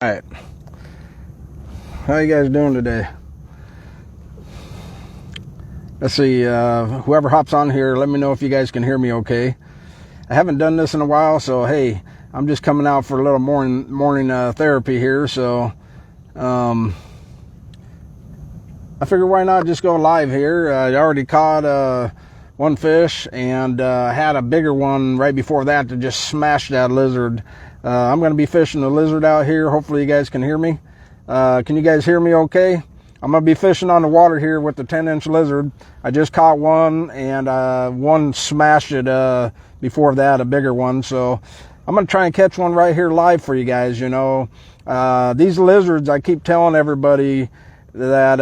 All right, how you guys doing today? Let's see, whoever hops on here, let me know if you guys can hear me okay. I haven't done this in a while, so hey, I'm just coming out for a little morning therapy here, so I figured why not just go live here. I already caught one fish and had a bigger one right before that to just smash that lizard. I'm going to be fishing the lizard out here. Hopefully you guys can hear me. Can you guys hear me okay? I'm going to be fishing on the water here with the 10-inch lizard. I just caught one, and one smashed it before that, a bigger one. So I'm going to try and catch one right here live for you guys. You know, these lizards, I keep telling everybody that,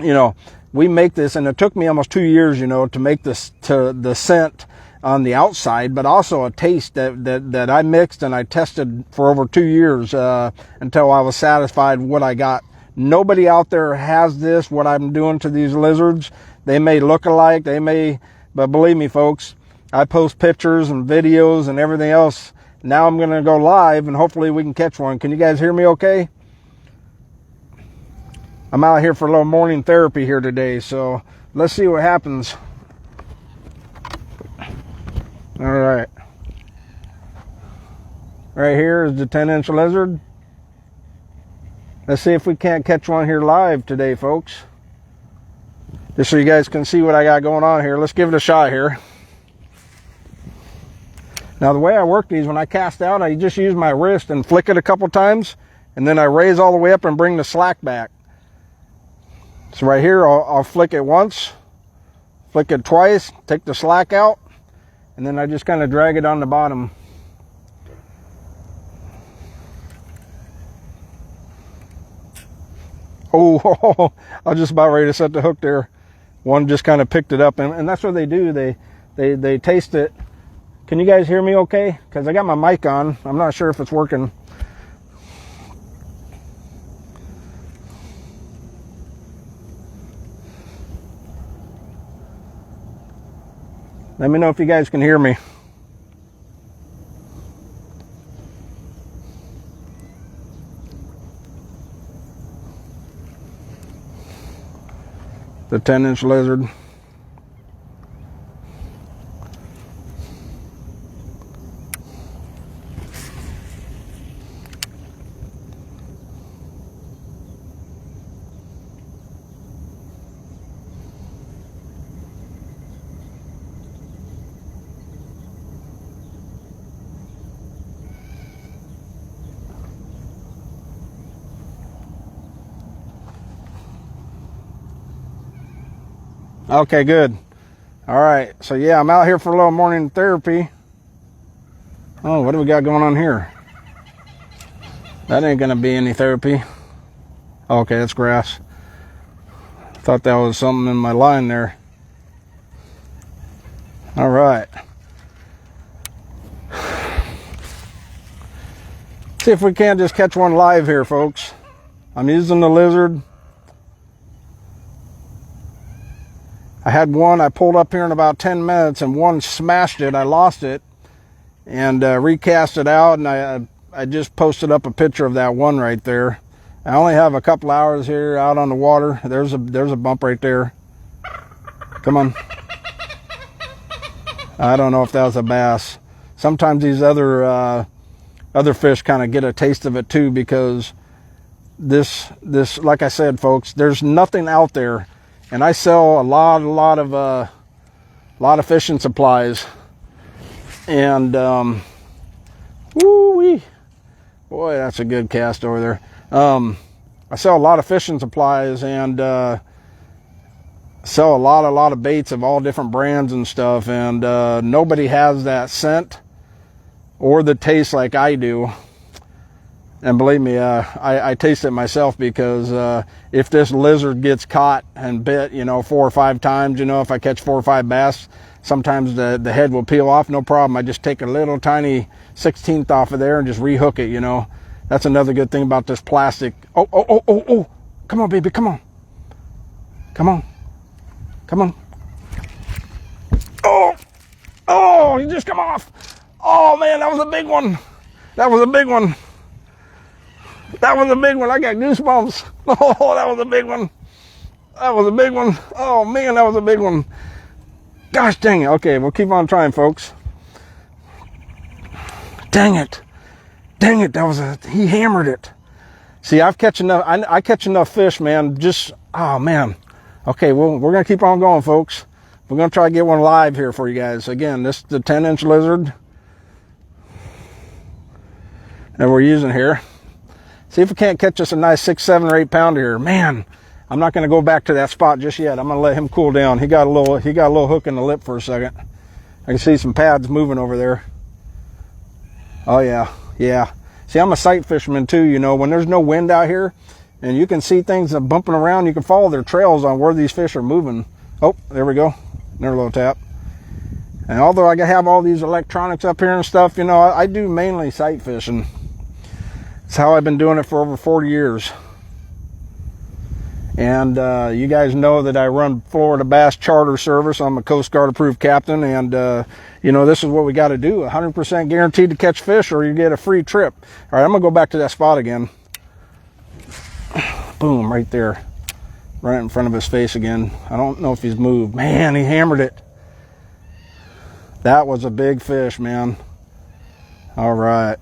you know, we make this, and it took me almost 2 years, you know, to make this, to the scent on the outside, but also a taste that I mixed and I tested for over 2 years until I was satisfied with what I got. Nobody out there has this, what I'm doing to these lizards. They may look alike, but believe me, folks, I post pictures and videos and everything else. Now I'm going to go live, and hopefully we can catch one. Can you guys hear me okay? I'm out here for a little morning therapy here today, so let's see what happens. All right. Right here is the 10-inch lizard. Let's see if we can't catch one here live today, folks. Just so you guys can see what I got going on here. Let's give it a shot here. Now, the way I work these, when I cast out, I just use my wrist and flick it a couple times, and then I raise all the way up and bring the slack back. So right here, I'll flick it once, flick it twice, take the slack out, and then I just kind of drag it on the bottom. Oh, I was just about ready to set the hook there. One just kind of picked it up, and that's what they do. They taste it. Can you guys hear me okay? Because I got my mic on. I'm not sure if it's working. Let me know if you guys can hear me. The 10-inch lizard. Okay, good. All right, so yeah, I'm out here for a little morning therapy. Oh, what do we got going on here? That ain't gonna be any therapy. Okay, that's grass. Thought that was something in my line there. All right. See if we can't just catch one live here, folks. I'm using the lizard. I had one, I pulled up here in about 10 minutes, and one smashed it. I lost it and recast it out, and I just posted up a picture of that one right there. I only have a couple hours here out on the water. There's a bump right there. Come on. I don't know if that was a bass. Sometimes these other fish kind of get a taste of it too, because this, like I said, folks, there's nothing out there. And I sell a lot of fishing supplies, and woo-wee, boy, that's a good cast over there. I sell a lot of fishing supplies, and sell a lot of baits of all different brands and stuff, and nobody has that scent or the taste like I do. And believe me, I taste it myself, because if this lizard gets caught and bit, you know, 4 or 5 times, you know, if I catch 4 or 5 bass, sometimes the head will peel off, no problem. I just take a little tiny 16th off of there and just rehook it, you know. That's another good thing about this plastic. Oh. Come on, baby, come on. Come on. Come on. Oh, you just come off. Oh, man, that was a big one. That was a big one. That was a big one. I got goosebumps. Oh, that was a big one. That was a big one. Oh man, that was a big one. Gosh dang it. Okay, we'll keep on trying, folks. Dang it. Dang it. He hammered it. See, I catch enough fish, man. Just, oh man. Okay, well, we're going to keep on going, folks. We're going to try to get one live here for you guys. Again, this is the 10-inch lizard that we're using here. See if we can't catch us a nice 6, 7, or 8 pounder here. Man, I'm not going to go back to that spot just yet. I'm going to let him cool down. He got a little hook in the lip for a second. I can see some pads moving over there. Oh yeah, yeah. See, I'm a sight fisherman too, you know. When there's no wind out here and you can see things bumping around, you can follow their trails on where these fish are moving. Oh, there we go. Another little tap. And although I have all these electronics up here and stuff, you know, I do mainly sight fishing. It's how I've been doing it for over 40 years. And you guys know that I run Florida Bass Charter Service. I'm a Coast Guard approved captain, and you know, this is what we got to do. 100% guaranteed to catch fish, or you get a free trip. All right, I'm gonna go back to that spot again. Boom, right there, right in front of his face again. I don't know if he's moved. Man, he hammered it. That was a big fish, man. All right.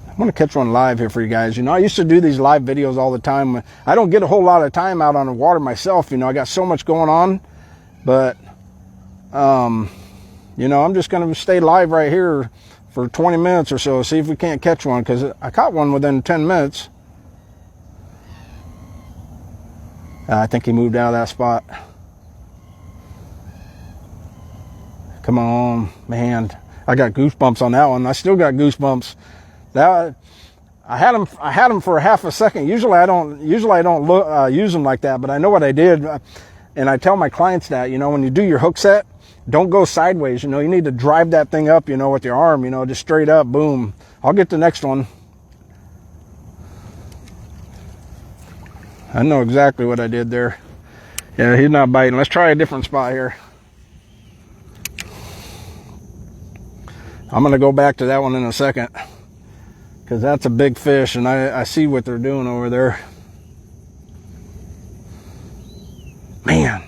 I'm going to catch one live here for you guys. You know, I used to do these live videos all the time. I don't get a whole lot of time out on the water myself. You know, I got so much going on. But, you know, I'm just going to stay live right here for 20 minutes or so. See if we can't catch one. Because I caught one within 10 minutes. I think he moved out of that spot. Come on, man. I got goosebumps on that one. I still got goosebumps. That I had him for a half a second. Usually I don't use them like that, but I know what I did, and I tell my clients that, you know, when you do your hook set, don't go sideways. You know, you need to drive that thing up, you know, with your arm, you know, just straight up, boom. I'll get the next one. I know exactly what I did there. Yeah, he's not biting. Let's try a different spot here. I'm gonna go back to that one in a second, because that's a big fish, and I see what they're doing over there. Man,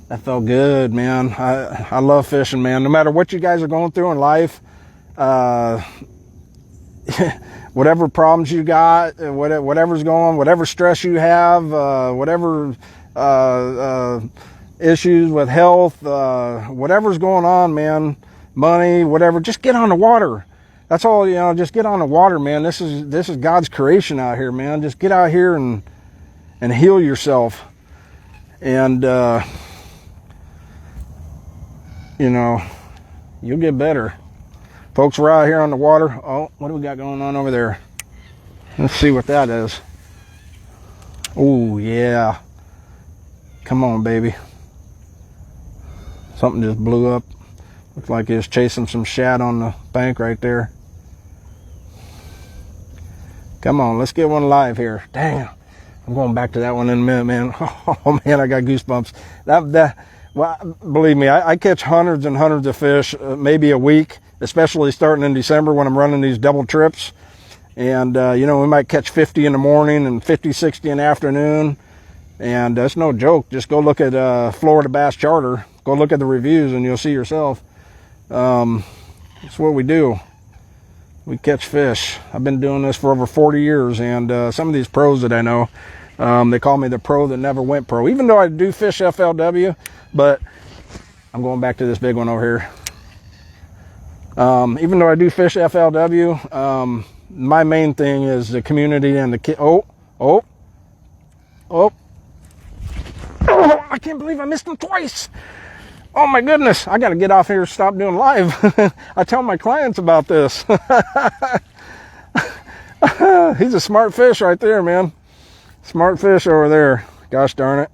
that felt good, man. I love fishing, man. No matter what you guys are going through in life, whatever problems you got, whatever's going, whatever stress you have, whatever issues with health, whatever's going on, man, money, whatever, just get on the water. That's all, you know, just get on the water, man. This is God's creation out here, man. Just get out here and heal yourself. And, you know, you'll get better. Folks, we're out here on the water. Oh, what do we got going on over there? Let's see what that is. Oh, yeah. Come on, baby. Something just blew up. Looks like it's chasing some shad on the bank right there. Come on, let's get one live here. Damn, I'm going back to that one in a minute, man. Oh man, I got goosebumps. Well, believe me, I catch hundreds and hundreds of fish, maybe a week, especially starting in December when I'm running these double trips. And you know, we might catch 50 in the morning and 50, 60 in the afternoon. And that's no joke. Just go look at Florida Bass Charter. Go look at the reviews and you'll see yourself. That's what we do. We catch fish. I've been doing this for over 40 years, and some of these pros that I know, they call me the pro that never went pro. Even though I do fish FLW, but I'm going back to this big one over here. Even though I do fish FLW, my main thing is the community and the kid. Oh, I can't believe I missed him twice. Oh my goodness, I gotta get off here and stop doing live. I tell my clients about this. He's a smart fish right there, man. Smart fish over there. Gosh darn it.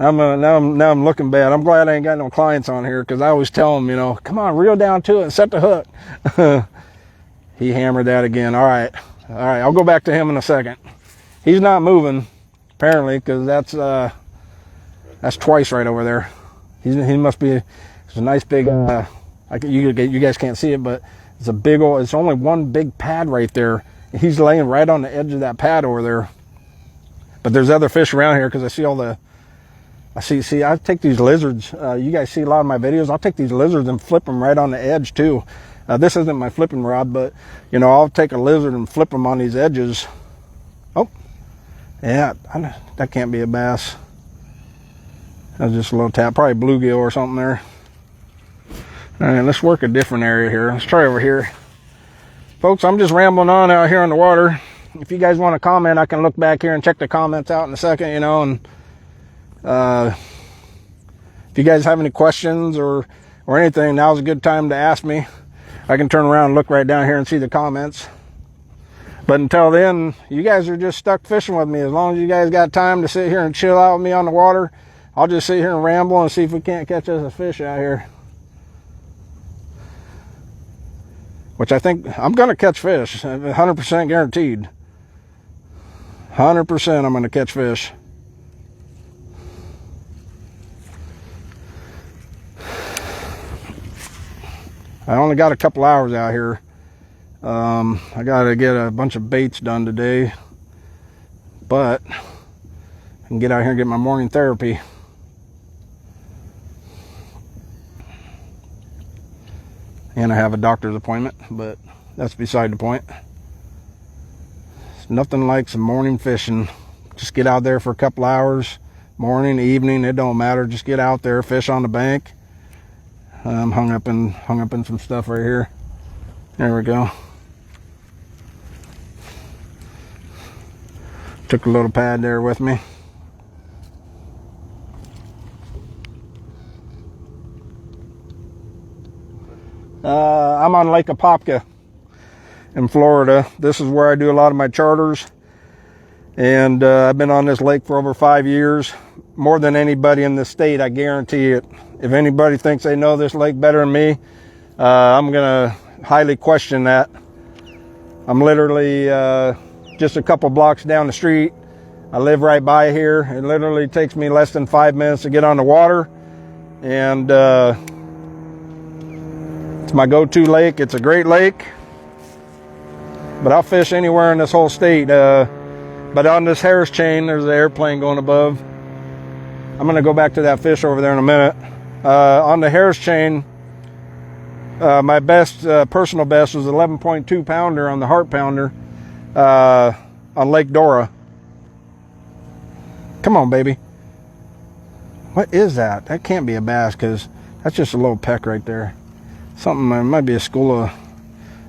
Now I'm looking bad. I'm glad I ain't got no clients on here, because I always tell them, you know, come on, reel down to it and set the hook. He hammered that again. All right, I'll go back to him in a second. He's not moving, apparently, because that's twice right over there. He must be, it's a nice big, you guys can't see it, but It's a big old, it's only one big pad right there. He's laying right on the edge of that pad over there. But there's other fish around here because I see all the, I take these lizards. You guys see a lot of my videos. I'll take these lizards and flip them right on the edge too. This isn't my flipping rod, but you know, I'll take a lizard and flip them on these edges. Oh, yeah, that can't be a bass. That's just a little tap, probably bluegill or something there. All right, let's work a different area here. Let's try over here. Folks, I'm just rambling on out here on the water. If you guys want to comment, I can look back here and check the comments out in a second, you know, and if you guys have any questions or anything, now's a good time to ask me. I can turn around and look right down here and see the comments. But until then, you guys are just stuck fishing with me. As long as you guys got time to sit here and chill out with me on the water, I'll just sit here and ramble and see if we can't catch us a fish out here. Which I think I'm going to catch fish, 100% guaranteed. 100% I'm going to catch fish. I only got a couple hours out here. I got to get a bunch of baits done today. But I can get out here and get my morning therapy. And I have a doctor's appointment, but that's beside the point. It's nothing like some morning fishing. Just get out there for a couple hours, morning, evening, it don't matter. Just get out there, fish on the bank. I'm hung up in some stuff right here. There we go. Took a little pad there with me. I'm on Lake Apopka in Florida. This is where I do a lot of my charters. And I've been on this lake for over 5 years. More than anybody in the state, I guarantee it. If anybody thinks they know this lake better than me, I'm going to highly question that. I'm literally just a couple blocks down the street. I live right by here. It literally takes me less than 5 minutes to get on the water. And it's my go-to lake. It's a great lake. But I'll fish anywhere in this whole state. But on this Harris chain, there's an airplane going above. I'm going to go back to that fish over there in a minute. On the Harris chain, my best, personal best was 11.2 pounder on the heart pounder on Lake Dora. Come on, baby. What is that? That can't be a bass because that's just a little peck right there. Something, it might be a school of...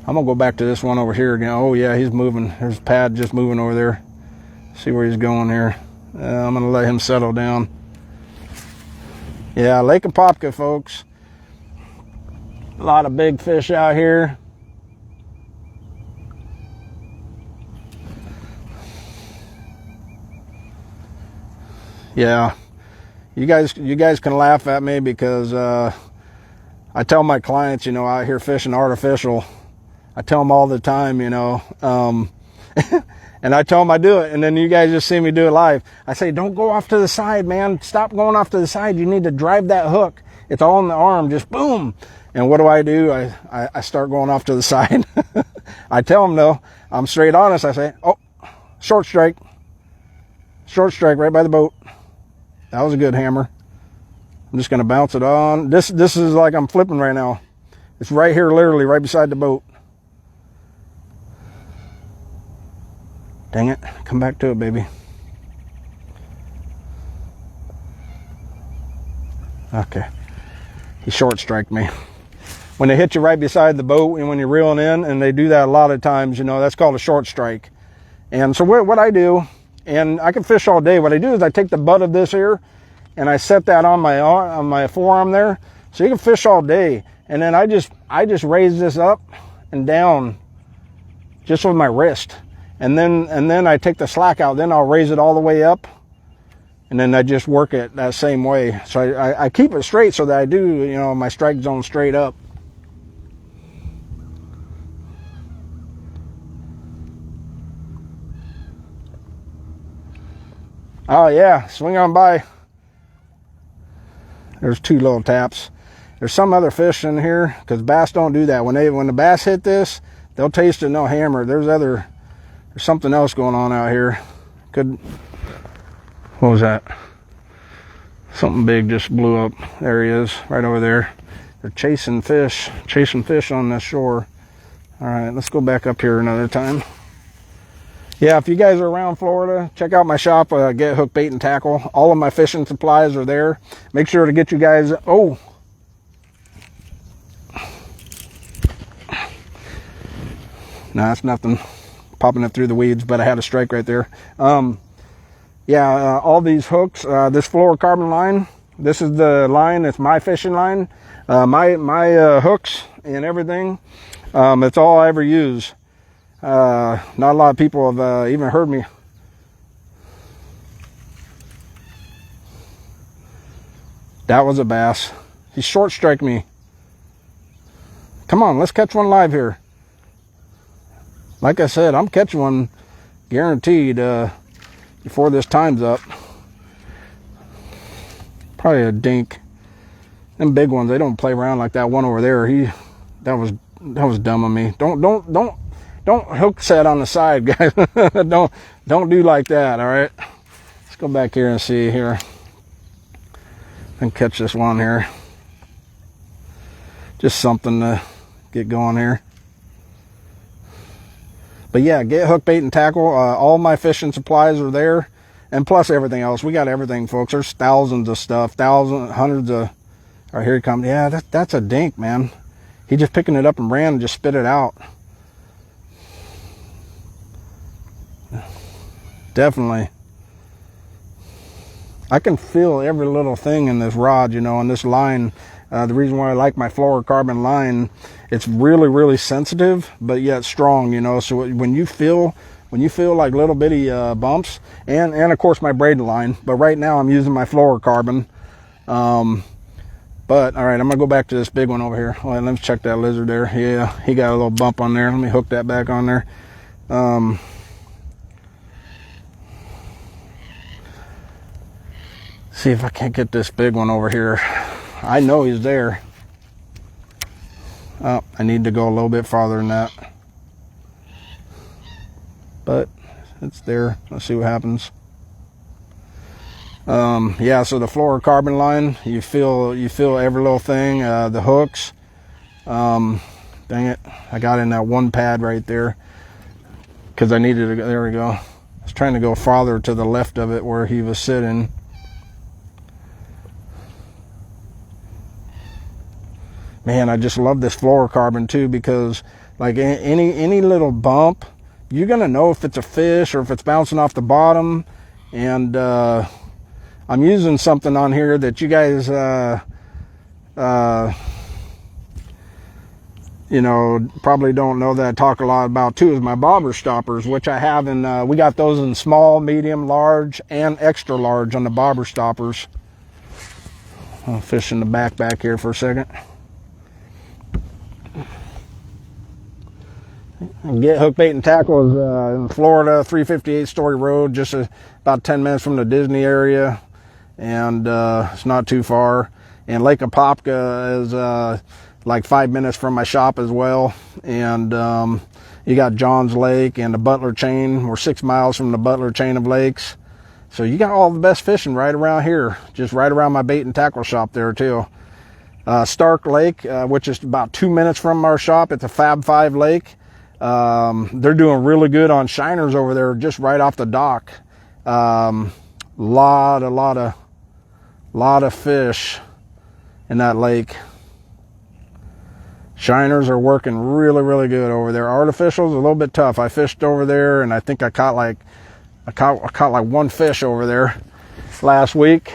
I'm going to go back to this one over here again. Oh, yeah, he's moving. There's a pad just moving over there. See where he's going here. I'm going to let him settle down. Yeah, Lake Apopka, folks. A lot of big fish out here. Yeah, you guys can laugh at me because I tell my clients, you know, out here fishing artificial. I tell them all the time, you know, and I tell them I do it, and then you guys just see me do it live. I say, don't go off to the side, man. Stop going off to the side. You need to drive that hook. It's all in the arm, just boom. And what do? I start going off to the side. I tell them, though, I'm straight honest. I say, oh, short strike right by the boat. That was a good hammer. I'm just going to bounce it on. This is like I'm flipping right now. It's right here, literally right beside the boat. Dang it. Come back to it, baby. Okay. He short striked me. When they hit you right beside the boat and when you're reeling in, and they do that a lot of times, you know, that's called a short strike. And so what I do, and I can fish all day, what I do is I take the butt of this here and I set that on my forearm there, so you can fish all day. And then I just raise this up and down just with my wrist. And then I take the slack out, then I'll raise it all the way up, and then I just work it that same way. So I keep it straight so that I do, you know, my strike zone straight up. Oh yeah, swing on by. There's two little taps. There's some other fish in here, because bass don't do that. When the bass hit this, they'll taste it and they'll hammer. There's something else going on out here. What was that? Something big just blew up. There he is, right over there. They're chasing fish on the shore. All right, let's go back up here another time. Yeah, if you guys are around Florida, check out my shop, Get Hooked Bait and Tackle. All of my fishing supplies are there. Make sure to get you guys, oh. No, that's nothing popping up through the weeds, but I had a strike right there. Yeah, all these hooks, this fluorocarbon line, this is the line, it's my fishing line. My hooks and everything, it's all I ever use. Not a lot of people have even heard me. That was a bass. He short striked me. Come on, let's catch one live here. Like I said, I'm catching one guaranteed before this time's up. Probably a dink. Them big ones, they don't play around like that one over there. That was dumb of me. Don't hook set on the side, guys. don't do like that, all right? Let's go back here and see here. And catch this one here. Just something to get going here. But yeah, Get Hooked Bait and Tackle. All my fishing supplies are there. And plus everything else. We got everything, folks. There's thousands of stuff. Hundreds of... All right, here he comes. Yeah, that's a dink, man. He just picking it up and ran and just spit it out. Definitely. I can feel every little thing in this rod, you know, on this line. The reason why I like my fluorocarbon line, it's really, really sensitive, but yet strong, you know. So when you feel like little bitty bumps, and of course my braided line, but right now I'm using my fluorocarbon. But all right, I'm gonna go back to this big one over here. All right, let's check that lizard there. Yeah, he got a little bump on there. Let me hook that back on there. See if I can't get this big one over here. I know he's there. Oh, I need to go a little bit farther than that. But it's there. Let's see what happens. Yeah, so the fluorocarbon line, you feel every little thing. The hooks. Dang it. I got in that one pad right there. Because I needed to, there we go. I was trying to go farther to the left of it where he was sitting. Man, I just love this fluorocarbon too, because like any little bump, you're gonna know if it's a fish or if it's bouncing off the bottom. And I'm using something on here that you guys you know, probably don't know that I talk a lot about too, is my bobber stoppers, which I have in we got those in small, medium, large, and extra large on the bobber stoppers. I'll fish in the back here for a second. Get Hooked Bait and Tackle is in Florida, 358 Story Road, just about 10 minutes from the Disney area, and it's not too far. And Lake Apopka is like 5 minutes from my shop as well. And you got John's Lake and the Butler Chain. We're 6 miles from the Butler Chain of lakes. So you got all the best fishing right around here, just right around my bait and tackle shop there too. Stark Lake, which is about 2 minutes from our shop. It's a Fab 5 lake. They're doing really good on shiners over there, just right off the dock. Lot of fish in that lake. Shiners are working really, really good over there. Artificial's a little bit tough. I fished over there, and I think I caught like one fish over there last week.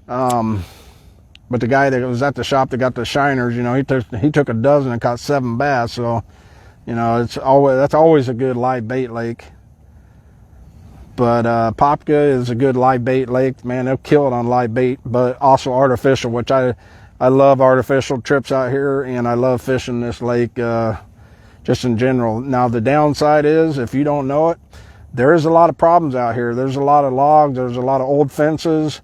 But the guy that was at the shop that got the shiners, you know, he took a dozen and caught 7 bass. So, you know, that's always a good live bait lake. But Apopka is a good live bait lake. Man, they'll kill it on live bait, but also artificial, which I love artificial trips out here, and I love fishing this lake just in general. Now, the downside is, if you don't know it, there is a lot of problems out here. There's a lot of logs. There's a lot of old fences.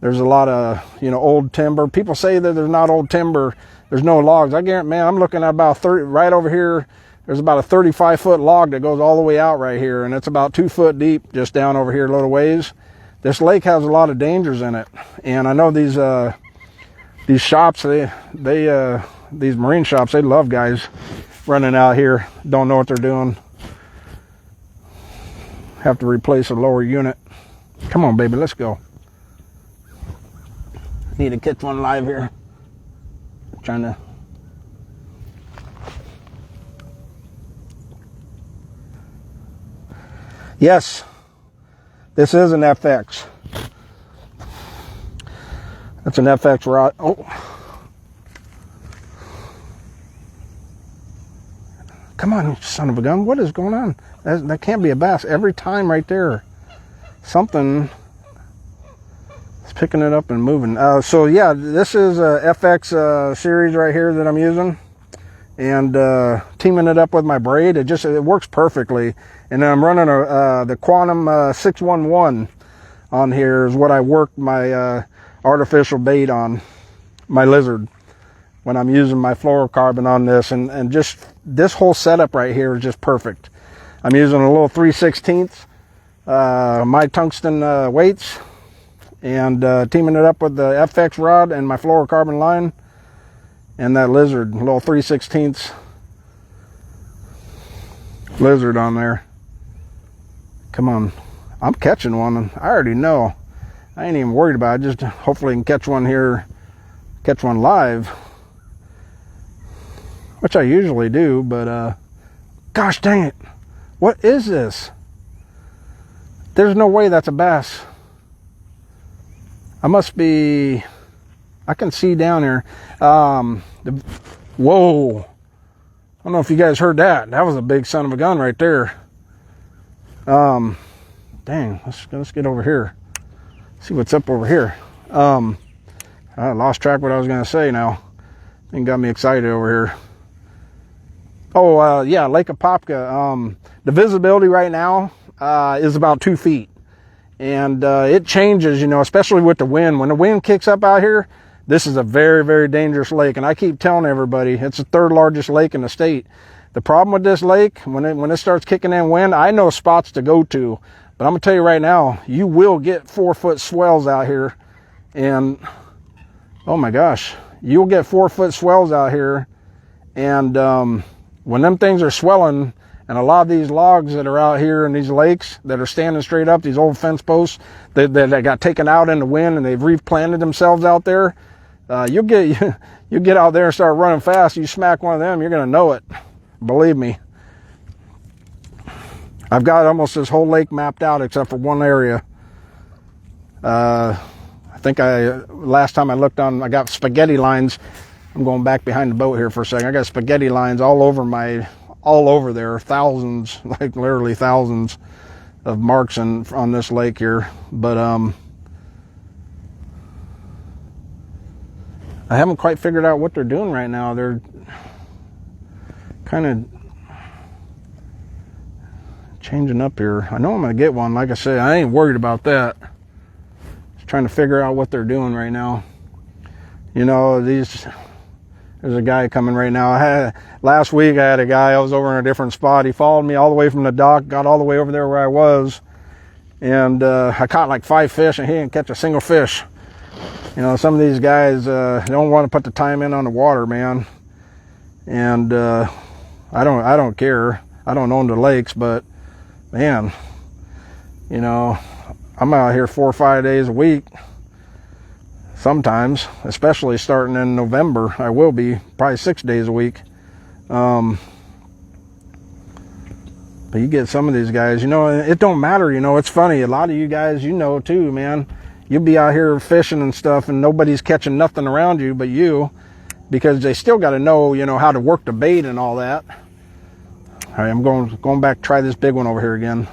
there's a lot of, you know, old timber. People say that there's not old timber, there's no logs. I guarantee, man, I'm looking at about 30 right over here. There's about a 35-foot log that goes all the way out right here, and it's about 2 foot deep just down over here a little ways. This lake has a lot of dangers in it, and I know these shops, these marine shops, they love guys running out here, don't know what they're doing. Have to replace a lower unit. Come on, baby, let's go. Need to catch one live here. Trying to. Yes, this is an FX. That's an FX rod. Oh. Come on, you son of a gun. What is going on? That can't be a bass. Every time right there, something is picking it up and moving. So yeah, this is a FX series right here that I'm using. And teaming it up with my braid, it works perfectly. And then I'm running the Quantum 611 on here is what I work my artificial bait on, my lizard, when I'm using my fluorocarbon on this. And just this whole setup right here is just perfect. I'm using a little 3/16 my tungsten weights, and teaming it up with the FX rod and my fluorocarbon line. And that lizard, a little 3/16 lizard on there. Come on, I'm catching one. I already know. I ain't even worried about it. Just hopefully can catch one here, catch one live, which I usually do. But gosh dang it, what is this? There's no way that's a bass. I must be. I can see down here. Whoa. I don't know if you guys heard that. That was a big son of a gun right there. Dang, let's get over here. See what's up over here. I lost track of what I was going to say now. It got me excited over here. Oh, yeah, Lake Apopka. The visibility right now is about 2 feet. And it changes, you know, especially with the wind. When the wind kicks up out here, this is a very, very dangerous lake, and I keep telling everybody it's the 3rd largest lake in the state. The problem with this lake, when it starts kicking in wind, I know spots to go to, but I'm gonna tell you right now, you will get 4-foot swells out here, and oh my gosh, you'll get 4-foot swells out here, and when them things are swelling, and a lot of these logs that are out here in these lakes that are standing straight up, these old fence posts that got taken out in the wind and they've replanted themselves out there. You get out there and start running fast. You smack one of them, you're gonna know it. Believe me. I've got almost this whole lake mapped out except for one area. I think last time I looked I got spaghetti lines. I'm going back behind the boat here for a second. I got spaghetti lines all over there, thousands, like literally thousands of marks on this lake here. But I haven't quite figured out what they're doing right now. They're kind of changing up here. I know I'm gonna get one. Like I said, I ain't worried about that. Just trying to figure out what they're doing right now. You know, there's a guy coming right now. Last week I had a guy, I was over in a different spot. He followed me all the way from the dock, got all the way over there where I was. And I caught like 5 fish and he didn't catch a single fish. You know, some of these guys don't want to put the time in on the water, man. And I don't care. I don't own the lakes, but man, you know, I'm out here 4 or 5 days a week. Sometimes, especially starting in November, I will be probably 6 days a week. But you get some of these guys, you know, it don't matter, you know, it's funny. A lot of you guys, you know, too, man, you'll be out here fishing and stuff and nobody's catching nothing around you but you, because they still got to know, you know, how to work the bait and all that. All right, I'm going back, try this big one over here again.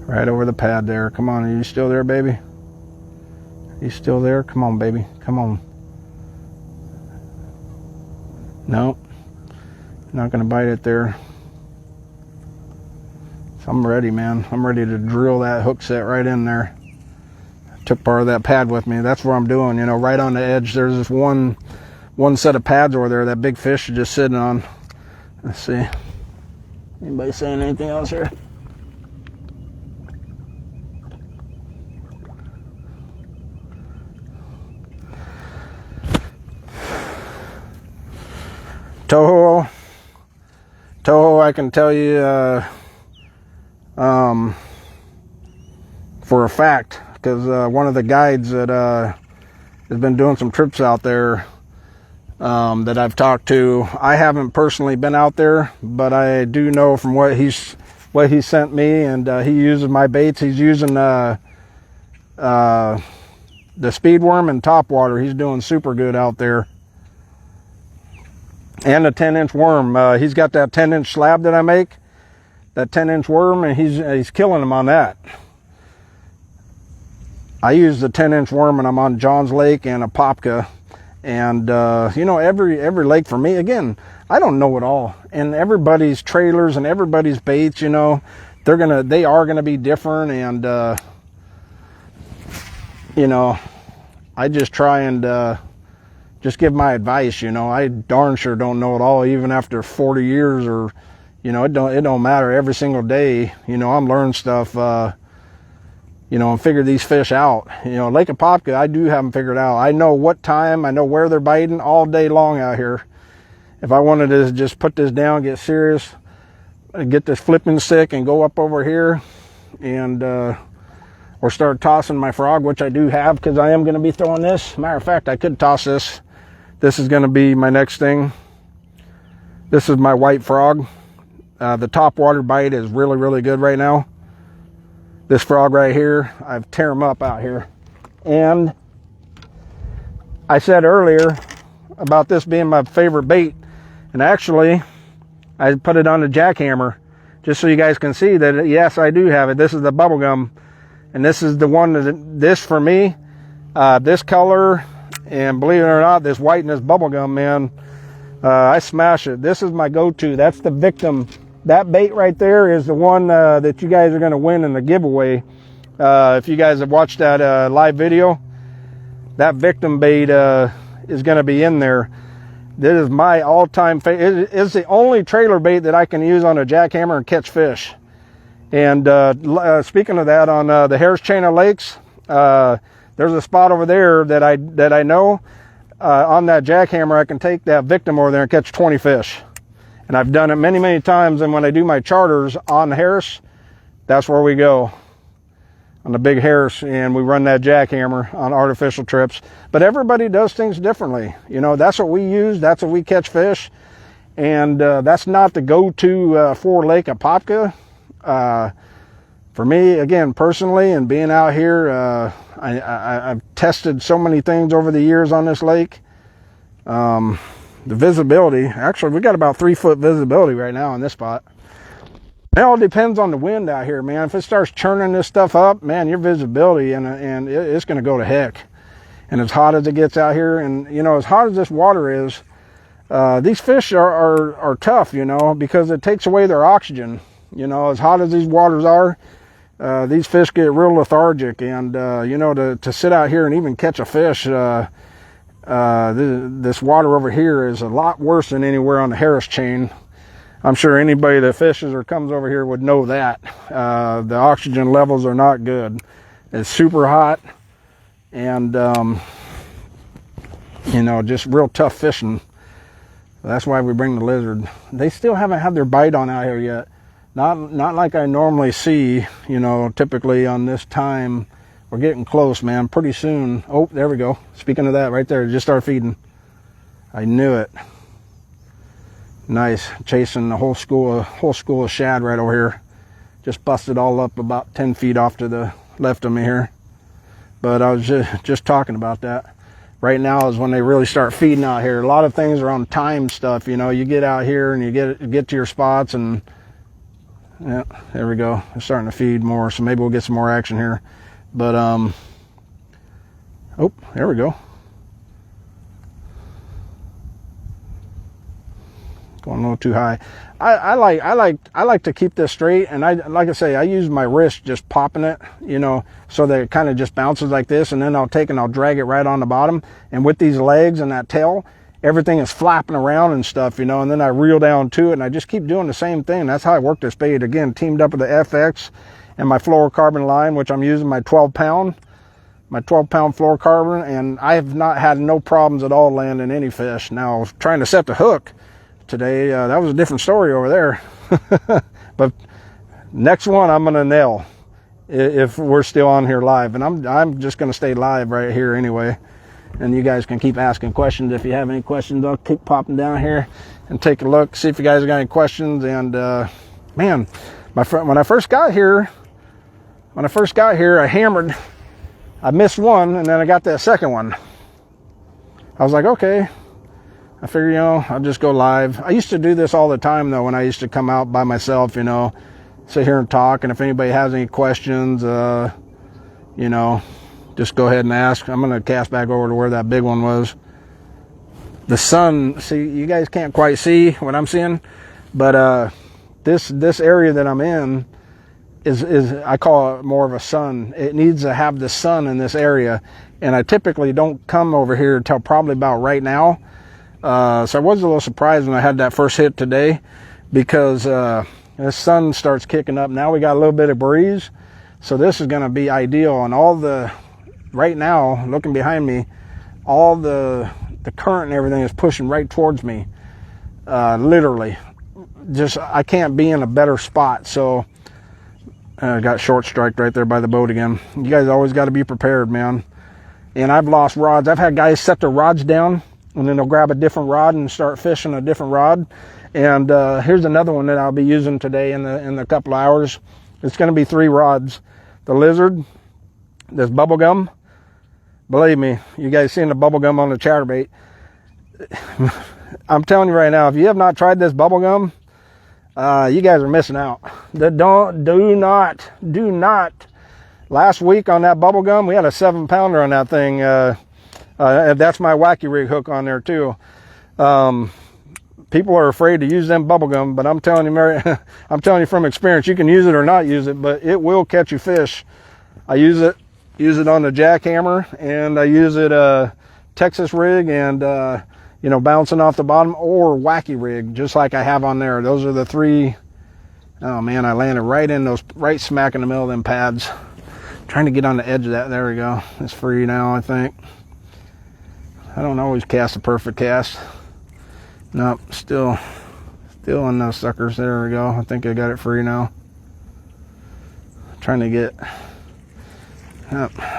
Right over the pad there. Come on, are you still there, baby? Are you still there? Come on, baby. Come on. Nope, not gonna bite it there. So I'm ready, man. I'm ready to drill that hook set right in there. Took part of that pad with me. That's what I'm doing, you know, right on the edge. There's this one set of pads over there that big fish is just sitting on. Let's see. Anybody saying anything else here? Toho, I can tell you for a fact, because one of the guides that has been doing some trips out there that I've talked to, I haven't personally been out there, but I do know from what he sent me, and he uses my baits. He's using the speed worm and topwater. He's doing super good out there. And a 10-inch worm. He's got that 10-inch slab that I make, that 10-inch worm, and he's killing them on that. I use the 10-inch worm, and I'm on John's Lake and Apopka, and you know, every lake for me. Again, I don't know it all, and everybody's trailers and everybody's baits, you know, they are gonna be different, and you know, I just try and just give my advice. You know, I darn sure don't know it all, even after 40 years, or, you know, it don't matter. Every single day, you know, I'm learning stuff, you know, and figure these fish out. You know, Lake Apopka, I do have them figured out. I know what time, I know where they're biting all day long out here. If I wanted to just put this down, get serious, get this flipping stick and go up over here and or start tossing my frog, which I do have, because I am going to be throwing this. Matter of fact, I could toss this. This is going to be my next thing. This is my white frog. The top water bite is really, really good right now. This frog right here, I've tear him up out here. And I said earlier about this being my favorite bait, and actually I put it on the jackhammer just so you guys can see that, yes, I do have it. This is the bubblegum, and this is the one that, this for me, this color, and believe it or not, this white and this bubblegum, man, I smash it. This is my go-to. That's the victim. That bait right there is the one that you guys are going to win in the giveaway. If you guys have watched that live video, that victim bait is going to be in there. This is my all-time favorite. It's the only trailer bait that I can use on a jackhammer and catch fish. And speaking of that, on the Harris Chain of Lakes, there's a spot over there that I know on that jackhammer I can take that victim over there and catch 20 fish. And I've done it many, many times. And when I do my charters on Harris, that's where we go, on the big Harris, and we run that jackhammer on artificial trips. But everybody does things differently. You know, that's what we use. That's what we catch fish. And that's not the go-to for Lake Apopka. For me, again, personally, and being out here, I've tested so many things over the years on this lake. The visibility, actually, we got about 3-foot visibility right now on this spot. It all depends on the wind out here, man. If it starts churning this stuff up, man, your visibility, and it's going to go to heck. And as hot as it gets out here, and, you know, as hot as this water is, these fish are tough, you know, because it takes away their oxygen. You know, as hot as these waters are, these fish get real lethargic, and you know, to sit out here and even catch a fish, this water over here is a lot worse than anywhere on the Harris Chain. I'm sure anybody that fishes or comes over here would know that. The oxygen levels are not good. It's super hot, and you know, just real tough fishing. That's why we bring the lizard. They still haven't had their bite on out here yet. Not like I normally see, you know, typically on this time. We're getting close, man. Pretty soon. Oh, there we go. Speaking of that, right there, just started feeding. I knew it. Nice. Chasing the whole school of shad right over here. Just busted all up about 10 feet off to the left of me here. But I was just talking about that. Right now is when they really start feeding out here. A lot of things are on time stuff, you know. You get out here and you get to your spots, and yeah, there we go. They're starting to feed more, so maybe we'll get some more action here. But oh, there we go. going a little too high. I like to keep this straight, and like I say, I use my wrist just popping it, you know, so that it kind of just bounces like this, and then I'll take and I'll drag it right on the bottom, and with these legs and that tail, everything is flapping around and stuff, you know, and then I reel down to it, and I just keep doing the same thing. That's how I work this bait. Again, teamed up with the FX and my fluorocarbon line, which I'm using my 12-pound fluorocarbon, and I have not had no problems at all landing any fish. Now, trying to set the hook today, that was a different story over there. But next one I'm gonna nail if we're still on here live, and I'm just gonna stay live right here anyway, and you guys can keep asking questions. If you have any questions, I'll keep popping down here and take a look, see if you guys got any questions. And man, when I first got here, I missed one, and then I got that second one. I was like, okay. I figure, you know, I'll just go live. I used to do this all the time, though, when I used to come out by myself, you know, sit here and talk. And if anybody has any questions, you know, just go ahead and ask. I'm going to cast back over to where that big one was. The sun, see, you guys can't quite see what I'm seeing, but this area that I'm in is I call it more of a sun. It needs to have the sun in this area, and I typically don't come over here until probably about right now. So I was a little surprised when I had that first hit today, because the sun starts kicking up. Now we got a little bit of breeze, so this is going to be ideal. And right now, looking behind me, all the current and everything is pushing right towards me, literally. Just, I can't be in a better spot. So I got short striked right there by the boat again. You guys always got to be prepared, man. And I've lost rods. I've had guys set their rods down, and then they'll grab a different rod and start fishing a different rod. And here's another one that I'll be using today in the couple of hours. It's going to be 3 rods. The lizard, this bubble gum. Believe me, you guys seen the bubble gum on the chatterbait. I'm telling you right now, if you have not tried this bubble gum, you guys are missing out. Do not. Last week on that bubble gum, we had a 7-pounder on that thing. That's my wacky rig hook on there too. People are afraid to use them bubble gum, but I'm telling you, I'm telling you from experience, you can use it or not use it, but it will catch you fish. I use it on the jackhammer, and I use it Texas rig, and you know, bouncing off the bottom, or wacky rig, just like I have on there. Those are the 3. Oh man, I landed right smack in the middle of them pads. Trying to get on the edge of that. There we go. It's free now, I think. I don't always cast a perfect cast. Nope, still on those suckers. There we go. I think I got it free now. Trying to get,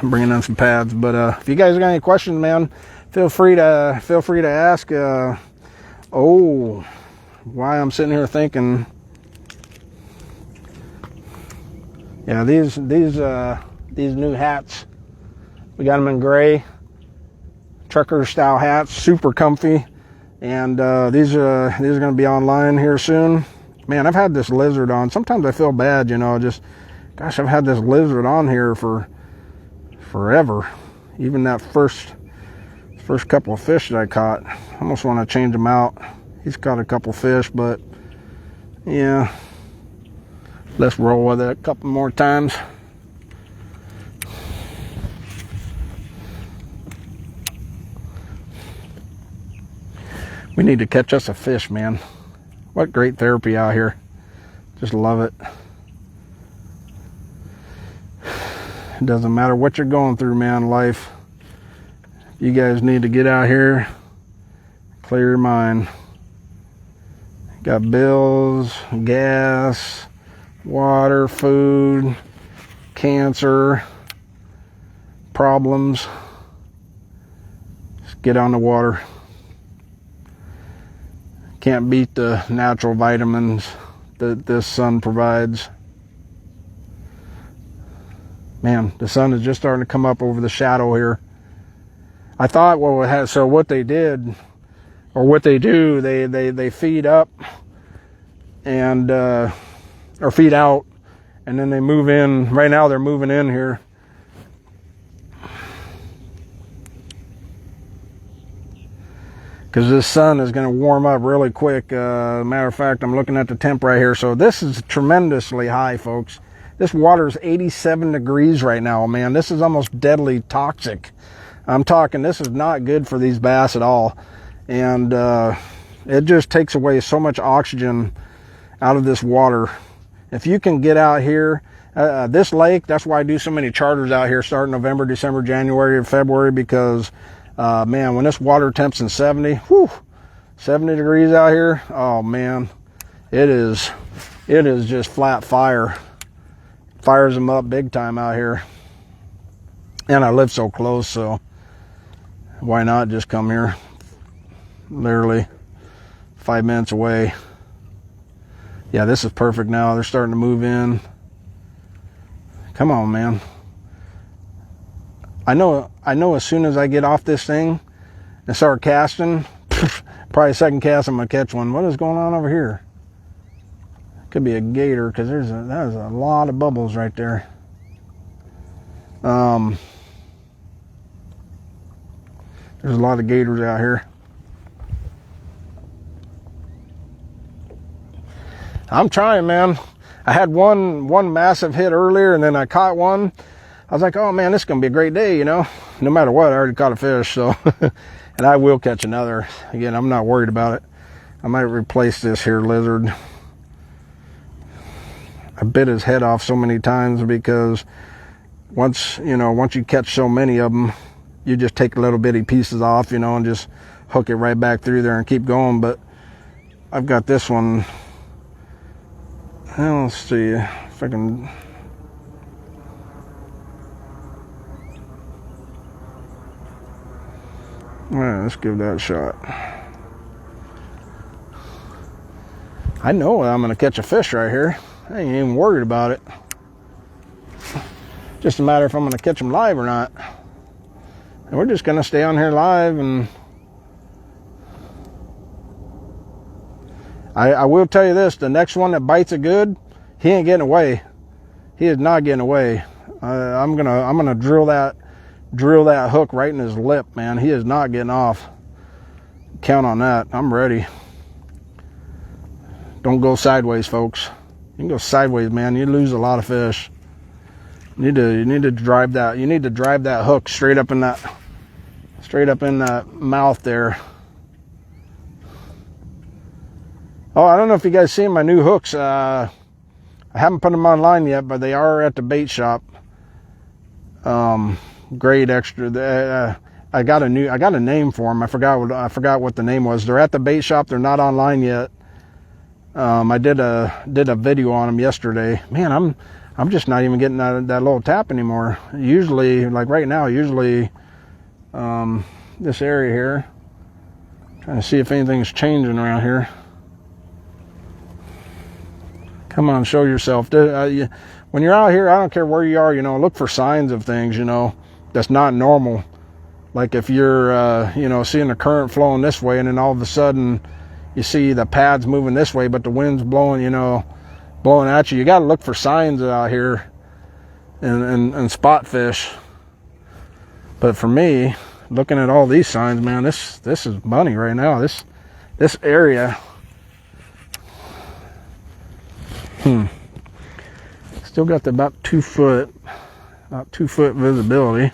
bringing in some pads. But if you guys got any questions, man, feel free to ask. Why I'm sitting here thinking. Yeah, these new hats. We got them in gray. Trucker style hats, super comfy, and these are going to be online here soon. Man, I've had this lizard on. Sometimes I feel bad, you know, just, gosh, I've had this lizard on here for forever. Even that first couple of fish that I caught, I almost want to change him out. He's caught a couple fish, but yeah, let's roll with it a couple more times. We need to catch us a fish, man. What great therapy out here. Just love it. It doesn't matter what you're going through, man, in life. You guys need to get out here, clear your mind. Got bills, gas, water, food, cancer, problems. Just get on the water. Can't beat the natural vitamins that this sun provides. Man, the sun is just starting to come up over the shadow here. I thought, well, so what they did, or what they do, they feed up and or feed out, and then they move in. Right now they're moving in here. because this sun is going to warm up really quick. Matter of fact, I'm looking at the temp right here. So this is tremendously high, folks. This water is 87 degrees right now, man. This is almost deadly toxic. I'm talking, this is not good for these bass at all. And it just takes away so much oxygen out of this water. If you can get out here, this lake, that's why I do so many charters out here starting November, December, January, and February, because man, when this water temp's in 70, whew, 70 degrees out here, oh man, it is just flat fire. Fires them up big time out here. And I live so close, so why not just come here? Literally 5 minutes away. Yeah, this is perfect now. They're starting to move in. Come on, man. I know as soon as I get off this thing and start casting, probably second cast I'm gonna catch one. What is going on over here? Could be a gator, because there's a lot of bubbles right there. There's a lot of gators out here. I'm trying, man. I had one massive hit earlier, and then I caught one. I was like, oh man, this is gonna be a great day, you know. No matter what, I already caught a fish, so and I will catch another. Again, I'm not worried about it. I might replace this here lizard. I bit his head off so many times because once you catch so many of them, you just take little bitty pieces off, you know, and just hook it right back through there and keep going. But I've got this one. Well, let's see if I can. All right, let's give that a shot. I know I'm going to catch a fish right here. I ain't even worried about it. Just a matter if I'm going to catch them live or not. And we're just going to stay on here live. And I will tell you this, the next one that bites it good, he ain't getting away. He is not getting away. I'm gonna drill that hook right in his lip, man. He is not getting off. Count on that. I'm ready. Don't go sideways, folks. You can go sideways, man. You lose a lot of fish. You need to drive that. You need to drive that hook straight up in that mouth there. Oh, I don't know if you guys seen my new hooks. I haven't put them online yet, but they are at the bait shop. Grade extra. I got a name for them. I forgot what the name was. They're at the bait shop. They're not online yet. I did a video on them yesterday. Man, I'm just not even getting that little tap anymore. Usually, like right now, this area here. Trying to see if anything's changing around here. Come on, show yourself. When you're out here, I don't care where you are, you know, look for signs of things, you know, that's not normal. Like if you're, seeing the current flowing this way, and then all of a sudden you see the pads moving this way, but the wind's blowing at you. You got to look for signs out here and spot fish. But for me, looking at all these signs, man, this is money right now. This area. Still got about 2 foot visibility,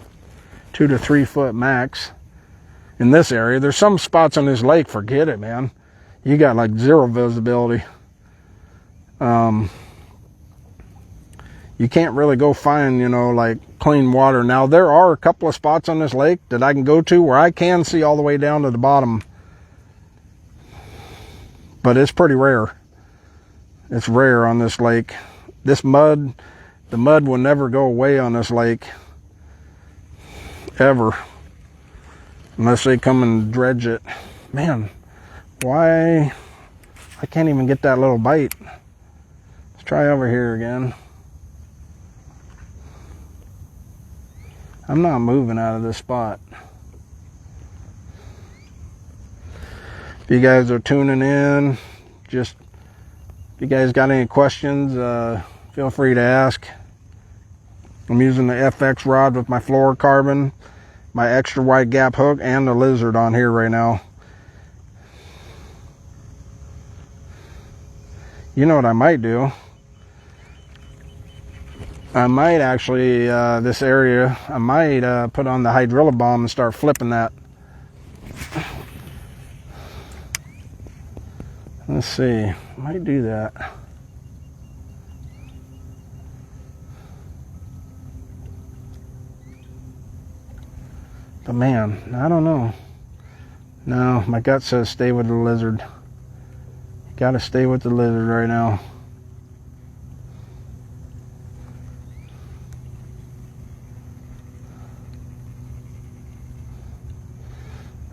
2 to 3 foot max in this area. There's some spots on this lake, forget it, man. You got like 0 visibility. You can't really go find, like clean water. Now there are a couple of spots on this lake that I can go to where I can see all the way down to the bottom, but it's pretty rare. It's rare on this lake. The mud will never go away on this lake, ever, unless they come and dredge it. Man, why? I can't even get that little bite. Let's try over here again. I'm not moving out of this spot. If you guys are tuning in, just if you guys got any questions, feel free to ask. I'm using the FX rod with my fluorocarbon, my extra wide gap hook, and the lizard on here right now. You know what I might do? I might actually, this area, I might put on the hydrilla bomb and start flipping that. Let's see, I might do that. But man, I don't know. No, my gut says stay with the lizard. You gotta stay with the lizard right now.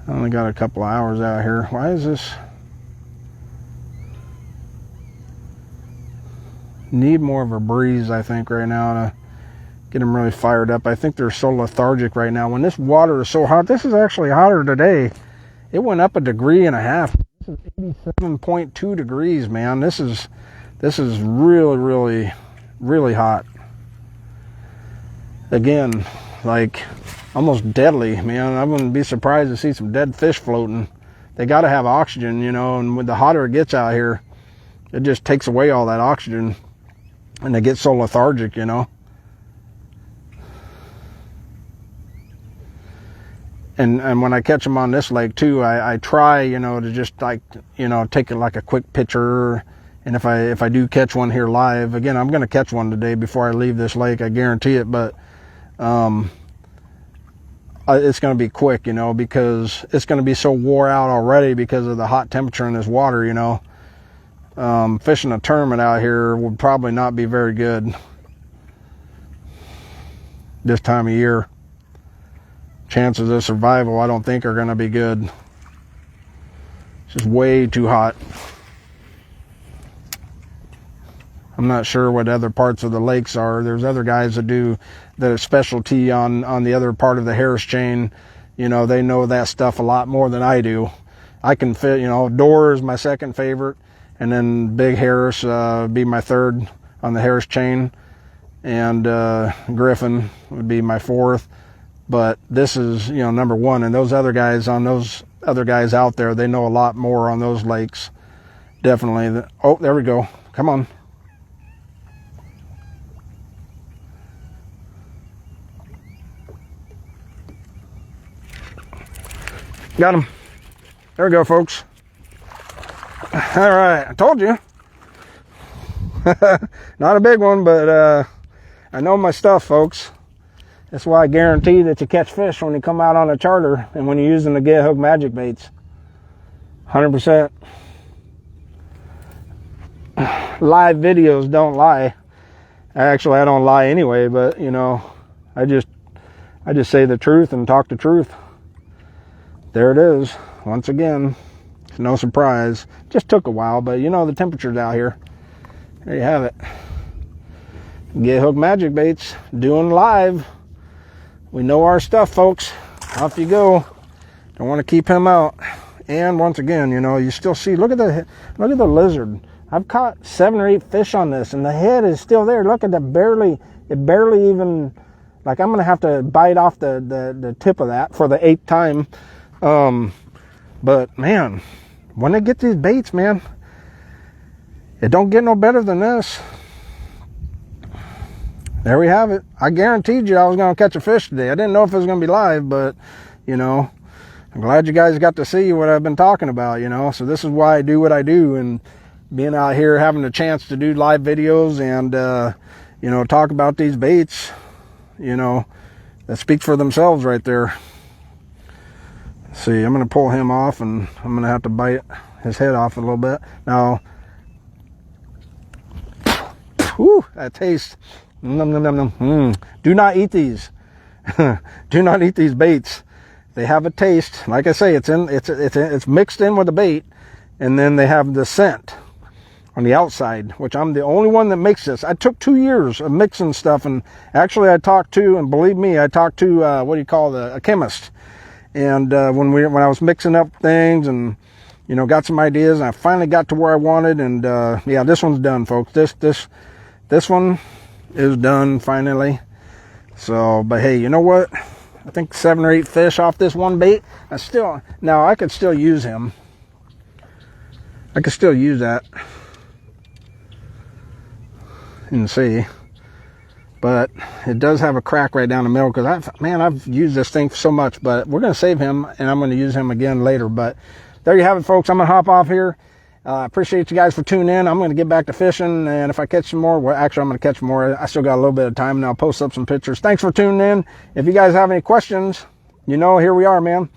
I only got a couple hours out here. Why is this? Need more of a breeze, I think, right now to get them really fired up. I think they're so lethargic right now. When this water is so hot, this is actually hotter today. It went up 1.5 degrees. This is 87.2 degrees, man. This is really, really, really hot. Again, like almost deadly, man. I wouldn't be surprised to see some dead fish floating. They got to have oxygen, you know, and with the hotter it gets out here, it just takes away all that oxygen, and they get so lethargic, you know. And when I catch them on this lake too, I try, you know, to just like, you know, take it like a quick picture. And if I do catch one here live, again, I'm going to catch one today before I leave this lake, I guarantee it. But it's going to be quick, you know, because it's going to be so wore out already because of the hot temperature in this water, you know. Fishing a tournament out here would probably not be very good this time of year. Chances of survival, I don't think, are going to be good. It's just way too hot. I'm not sure what other parts of the lakes are. There's other guys that do the specialty on the other part of the Harris chain. You know, they know that stuff a lot more than I do. I can fit, you know, Door is my second favorite, and then Big Harris be my third on the Harris chain, and Griffin would be my fourth. But this is, you know, number one, and those other guys out there, they know a lot more on those lakes. Definitely. Oh, there we go. Come on. Got him. There we go, folks. All right, I told you. Not a big one, but I know my stuff, folks. That's why I guarantee that you catch fish when you come out on a charter and when you're using the Get Hooked Magic Baits. 100%. Live videos don't lie. Actually, I don't lie anyway, but you know, I just say the truth and talk the truth. There it is. Once again, it's no surprise. Just took a while, but you know the temperature's out here. There you have it. Get Hooked Magic Baits doing live. We know our stuff, folks. Off you go. Don't want to keep him out. And once again, you know, you still see, look at the lizard. I've caught 7 or 8 fish on this, and the head is still there. Look at that, it barely even, like I'm gonna have to bite off the tip of that for the 8th time. But man, when they get these baits, man, it don't get no better than this. There we have it. I guaranteed you I was going to catch a fish today. I didn't know if it was going to be live, but, you know, I'm glad you guys got to see what I've been talking about, you know. So this is why I do what I do, and being out here having a chance to do live videos and, you know, talk about these baits, you know, that speak for themselves right there. Let's see, I'm going to pull him off, and I'm going to have to bite his head off a little bit. Now, whew, that taste. Nom, nom, nom, nom. Do not eat these. Do not eat these baits. They have a taste. Like I say, it's mixed in with the bait, and then they have the scent on the outside, which I'm the only one that makes this. I took 2 years of mixing stuff, and actually I talked to, and believe me, I talked to a chemist. And when I was mixing up things and, you know, got some ideas, and I finally got to where I wanted, and yeah, this one's done, folks. This one is done finally. So, but hey, you know what? I think 7 or 8 fish off this one bait. I could still use him. I could still use that. in the sea. But it does have a crack right down the middle, because I've used this thing so much. But we're going to save him, and I'm going to use him again later. But there you have it, folks. I'm going to hop off here. Appreciate you guys for tuning in. I'm going to get back to fishing, and if I catch some more, well, actually I'm going to catch more. I still got a little bit of time, and I'll post up some pictures. Thanks for tuning in. If you guys have any questions, you know, here we are, man.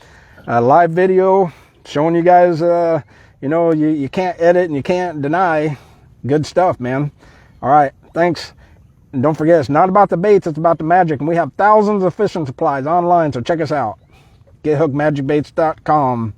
Live video showing you guys, you know, you can't edit and you can't deny good stuff, man. All right, thanks. And don't forget, it's not about the baits, it's about the magic. And we have thousands of fishing supplies online, so check us out. gethookedmagicbaits.com.